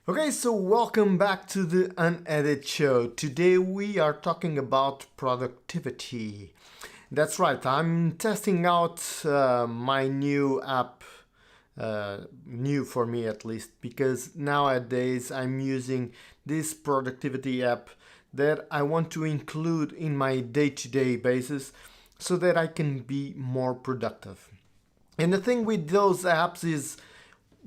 Okay, so welcome back to the Unedited Show. Today we are talking about productivity. That's right, I'm testing out my new app, new for me at least, because nowadays I'm using this productivity app that I want to include in my day-to-day basis so that I can be more productive. And the thing with those apps is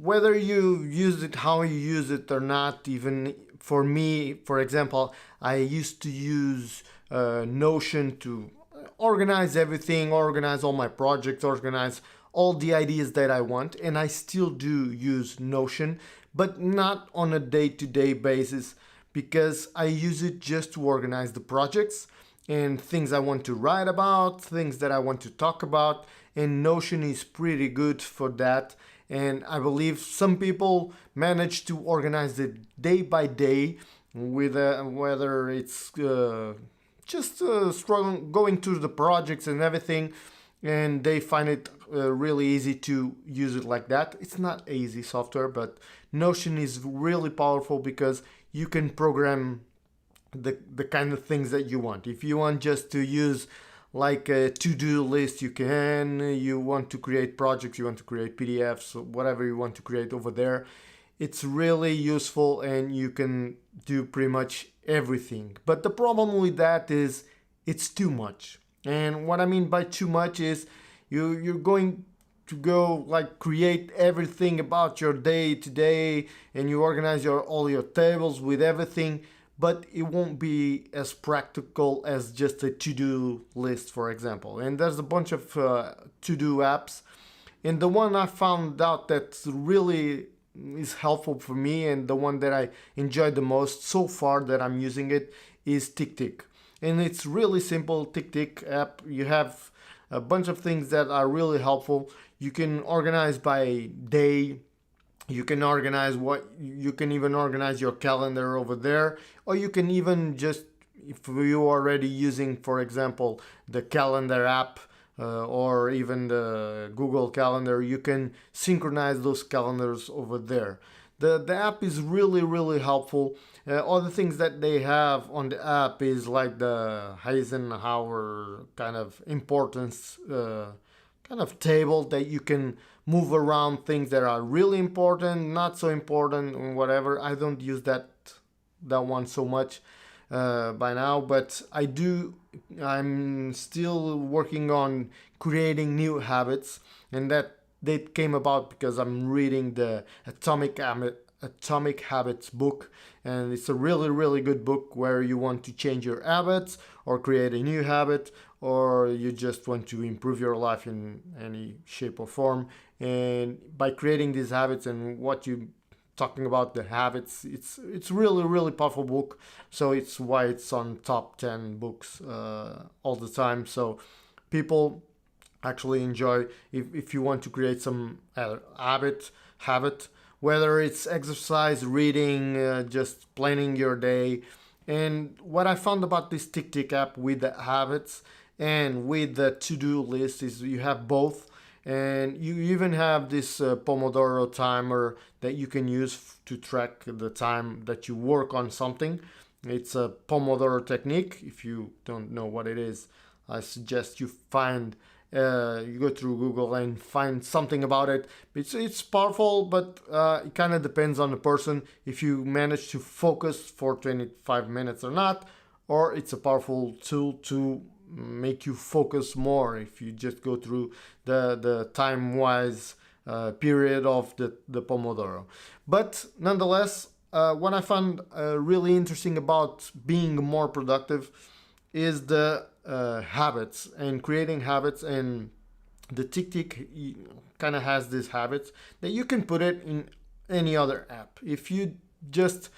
whether you use it, how you use it or not. Even for me, for example, I used to use Notion to organize everything, organize all my projects, organize all the ideas that I want, and I still do use Notion, but not on a day-to-day basis because I use it just to organize the projects and things I want to write about, things that I want to talk about, and Notion is pretty good for that. And I believe some people manage to organize it day by day with whether it's struggling going through the projects and everything, and they find it really easy to use it like that. It's not easy software, but Notion is really powerful because you can program the kind of things that you want. If you want just to use like a to-do list, you can. You want to create projects, you want to create PDFs, whatever you want to create over there, it's really useful and you can do pretty much everything. But the problem with that is it's too much. And what I mean by too much is you're going to go like create everything about your day to day, and you organize all your tables with everything, but it won't be as practical as just a to-do list, for example. And there's a bunch of to-do apps, and the one I found out that really is helpful for me and the one that I enjoy the most so far that I'm using it is TickTick. And it's really simple. TickTick app, you have a bunch of things that are really helpful. You can organize by day, you can organize you can even organize your calendar over there, or you can even just, if you're already using, for example, the calendar app or even the Google Calendar, you can synchronize those calendars over there. The app is really helpful. Other things that they have on the app is like the Eisenhower kind of importance kind of table that you can move around things that are really important, not so important, and whatever. I don't use that one so much by now, but I do. I'm still working on creating new habits, and that came about because I'm reading the Atomic Habits book, and it's a really good book where you want to change your habits or create a new habit, or you just want to improve your life in any shape or form. And by creating these habits and what you talking about the habits, it's really powerful book. So it's why it's on top 10 books all the time. So people actually enjoy, if you want to create some habit, whether it's exercise, reading, just planning your day. And what I found about this TickTick app with the habits and with the to-do list is you have both, and you even have this Pomodoro timer that you can use to track the time that you work on something. It's a Pomodoro technique. If you don't know what it is, I suggest you you go through Google and find something about it. It's powerful, but it kind of depends on the person if you manage to focus for 25 minutes or not, or it's a powerful tool to make you focus more if you just go through the time-wise period of the Pomodoro. But nonetheless, what I found really interesting about being more productive is the habits and creating habits. And the TickTick kind of has these habits that you can put it in any other app. If you just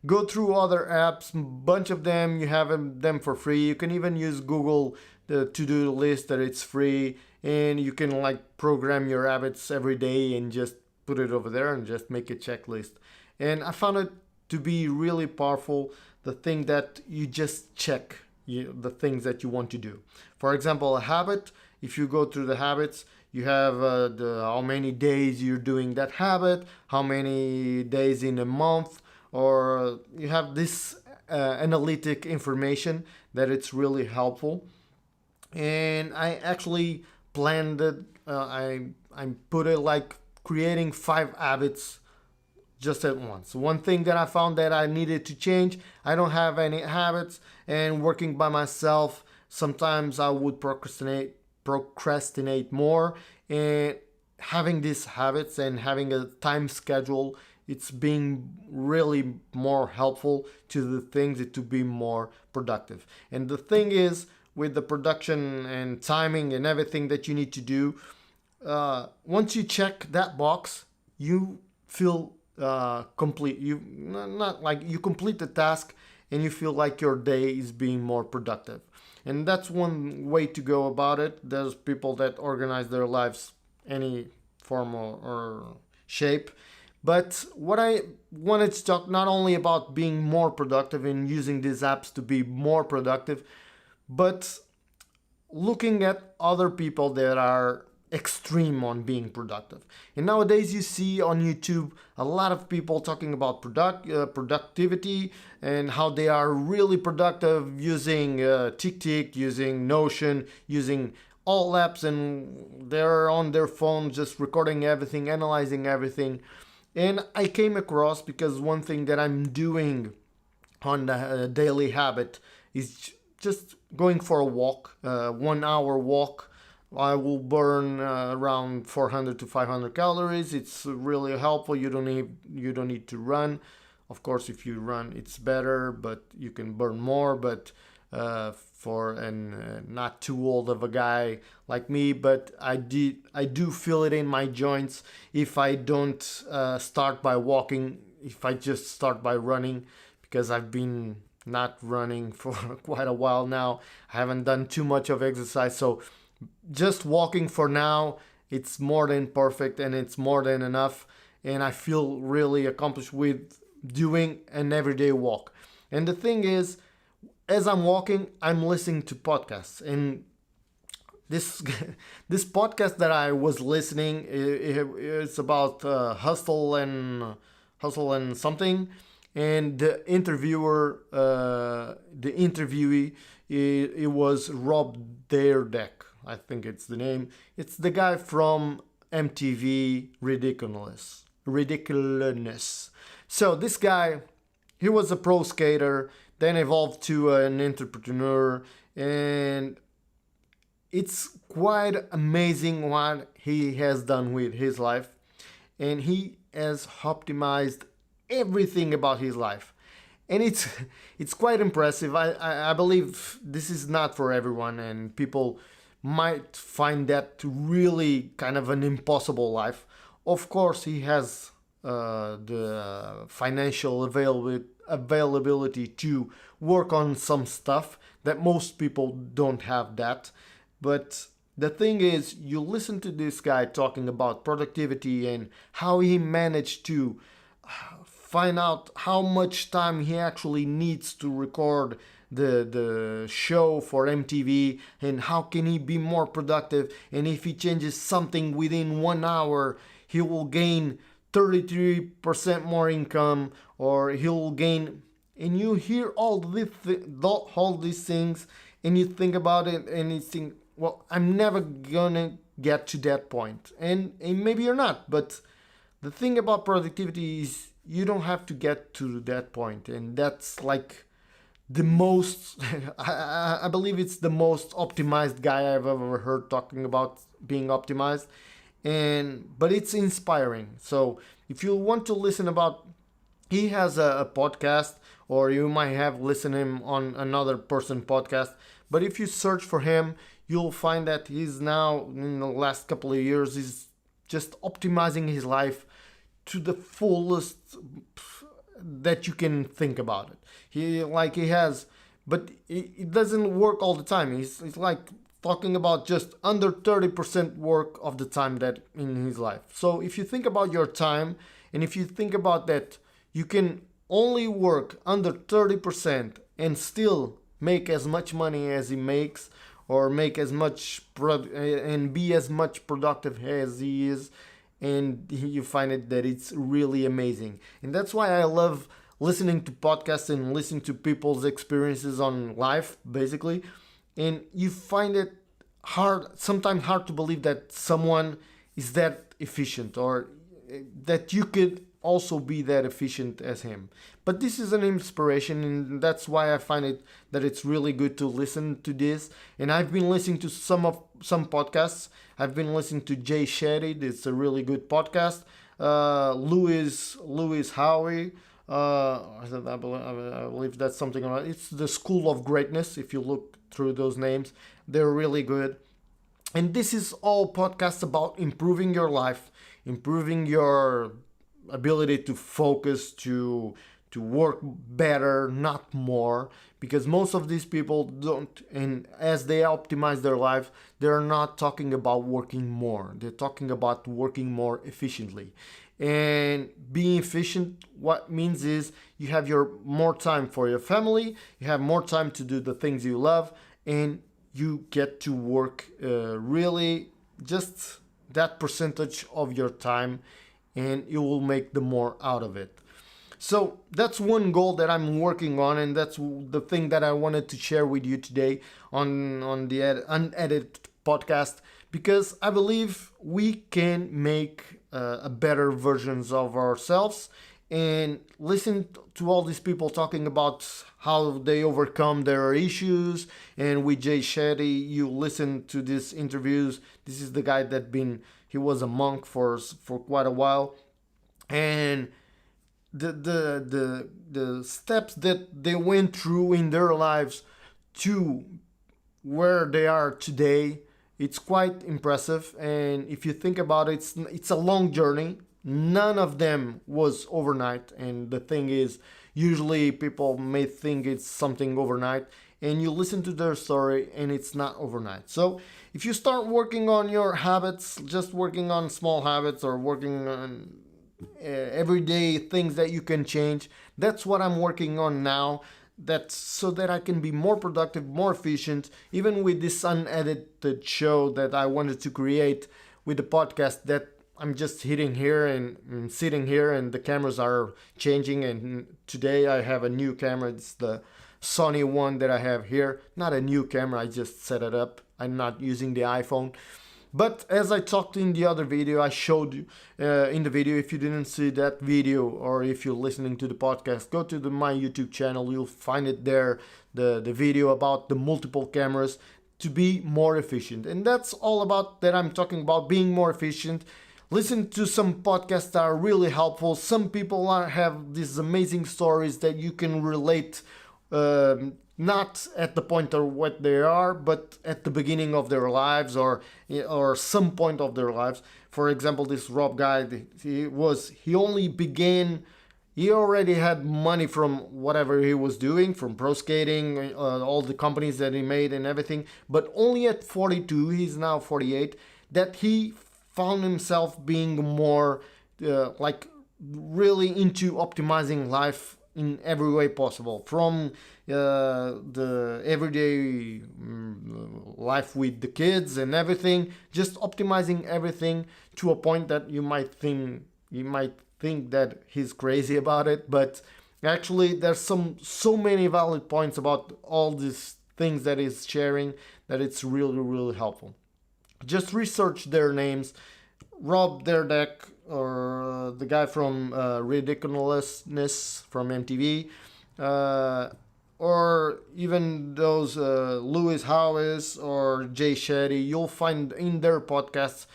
go through other apps, bunch of them, you have them for free. You can even use Google the to-do list that it's free, and you can like program your habits every day and just put it over there and just make a checklist. And I found it to be really powerful, the thing that you just check the things that you want to do. For example, a habit, if you go through the habits, you have how many days you're doing that habit, how many days in a month, or you have this analytic information that it's really helpful. And I actually planned it. I put it like creating 5 habits just at once. One thing that I found that I needed to change, I don't have any habits, and working by myself, sometimes I would procrastinate more, and having these habits and having a time schedule, it's being really more helpful to the things to be more productive. And the thing is, with the production and timing and everything that you need to do, once you check that box, you feel complete. You not like you complete the task, and you feel like your day is being more productive. And that's one way to go about it. There's people that organize their lives any form or shape. But what I wanted to talk not only about being more productive and using these apps to be more productive, but looking at other people that are extreme on being productive. And nowadays you see on YouTube a lot of people talking about productivity and how they are really productive using TikTok, using Notion, using all apps, and they're on their phone just recording everything, analyzing everything. And I came across, because one thing that I'm doing on a daily habit is just going for a walk, 1 hour walk. I will burn around 400 to 500 calories. It's really helpful. You don't need to run. Of course, if you run, it's better, but you can burn more. But for and not too old of a guy like me, but I do feel it in my joints if I don't start by walking. If I just start by running, because I've been not running for quite a while now. I haven't done too much of exercise, so just walking for now, it's more than perfect and it's more than enough. And I feel really accomplished with doing an everyday walk. And the thing is, as I'm walking, I'm listening to podcasts. And this this podcast that I was listening, it's about hustle and something. And the interviewee, it was Rob Dyrdek, I think it's the name. It's the guy from MTV Ridiculousness. So this guy, he was a pro skater, then evolved to an entrepreneur, and it's quite amazing what he has done with his life. And he has optimized everything about his life, and it's quite impressive. I believe this is not for everyone, and people might find that really kind of an impossible life. Of course, he has the financial availability to work on some stuff that most people don't have that. But the thing is, you listen to this guy talking about productivity and how he managed to find out how much time he actually needs to record the show for MTV, and how can he be more productive, and if he changes something within 1 hour, he will gain 33% more income, or he'll gain. And you hear all these things, and you think about it, and you think, well, I'm never gonna get to that point. And maybe you're not, but the thing about productivity is you don't have to get to that point. And that's like the most, I believe it's the most optimized guy I've ever heard talking about being optimized. But it's inspiring. So if you want to listen about, he has a podcast, or you might have listened him on another person podcast. But if you search for him, you'll find that he's now, in the last couple of years, he's just optimizing his life to the fullest that you can think about it. He has, but it doesn't work all the time. He's like talking about just under 30% work of the time that in his life. So if you think about your time, and if you think about that, you can only work under 30% and still make as much money as he makes, or make as much and be as much productive as he is, and you find it that it's really amazing. And that's why I love listening to podcasts and listening to people's experiences on life, basically. And you find it sometimes hard to believe that someone is that efficient, or that you could also be that efficient as him. But this is an inspiration, and that's why I find it that it's really good to listen to this. And I've been listening to some podcasts. I've been listening to Jay Shetty. It's a really good podcast. Louis Howie. I believe that's something like it's the School of Greatness. If you look through those names, they're really good. And this is all podcasts about improving your life, improving your ability to focus, to work better, not more, because most of these people don't, and as they optimize their life, they're not talking about working more, they're talking about working more efficiently. And being efficient, what means is you have more time for your family, you have more time to do the things you love, and you get to work really just that percentage of your time, and you will make the more out of it. So that's one goal that I'm working on, and that's the thing that I wanted to share with you today on the unedited podcast, because I believe we can make a better versions of ourselves. And listen to all these people talking about how they overcome their issues. And with Jay Shetty, you listen to these interviews. This is the guy he was a monk for quite a while, and the steps that they went through in their lives to where they are today, it's quite impressive. And if you think about it, it's a long journey. None of them was overnight. And the thing is, usually people may think it's something overnight, and you listen to their story and it's not overnight. So if you start working on your habits, just working on small habits, or working on everyday things that you can change, that's what I'm working on now. That's so that I can be more productive, more efficient, even with this unedited show that I wanted to create with the podcast, that I'm just hitting here and sitting here, and the cameras are changing. And today I have a new camera. It's the Sony one that I have here. Not a new camera, I just set it up. I'm not using the iPhone. But as I talked in the other video, I showed you in the video. If you didn't see that video, or if you're listening to the podcast, go to my YouTube channel. You'll find it there, the video about the multiple cameras to be more efficient. And that's all about that. I'm talking about being more efficient. Listen to some podcasts that are really helpful. Some people have these amazing stories that you can relate, not at the point of what they are, but at the beginning of their lives, or some point of their lives. For example, this Rob guy, he already had money from whatever he was doing, from pro skating, all the companies that he made and everything. But only at 42, he's now 48, that he found himself being more really into optimizing life in every way possible, from the everyday life with the kids and everything, just optimizing everything to a point that you might think that he's crazy about it, but actually there's so many valid points about all these things that he's sharing, that it's really, really helpful. Just research their names. Rob Dyrdek, or the guy from Ridiculousness from MTV, or even those Louis Howes or Jay Shetty, you'll find in their podcasts,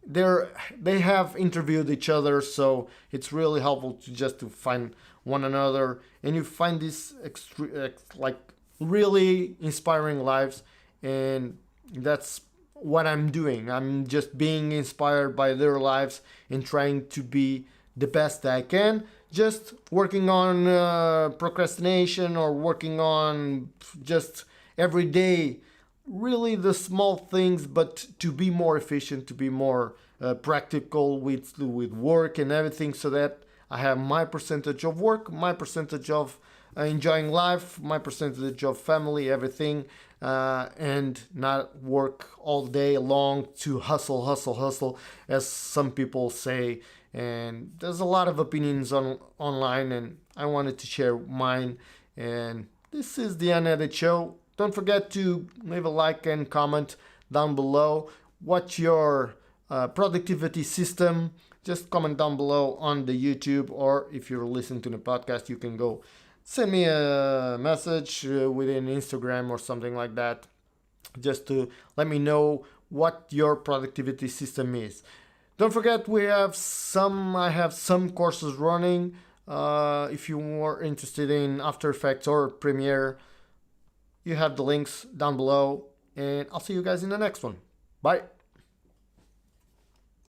they have interviewed each other, so it's really helpful to find one another, and you find these really inspiring lives. And that's what I'm doing. I'm just being inspired by their lives and trying to be the best I can, just working on procrastination, or working on just every day, really the small things, but to be more efficient, to be more practical with work and everything, so that I have my percentage of work, my percentage of enjoying life, my percentage of family, everything, and not work all day long to hustle, as some people say, and there's a lot of opinions online, and I wanted to share mine. And this is the Unedited Show. Don't forget to leave a like and comment down below. What's your productivity system? Just comment down below on the YouTube, or if you're listening to the podcast, you can go send me a message within Instagram or something like that, just to let me know what your productivity system is. Don't forget, I have some courses running. If you are interested in After Effects or Premiere, you have the links down below, and I'll see you guys in the next one. Bye.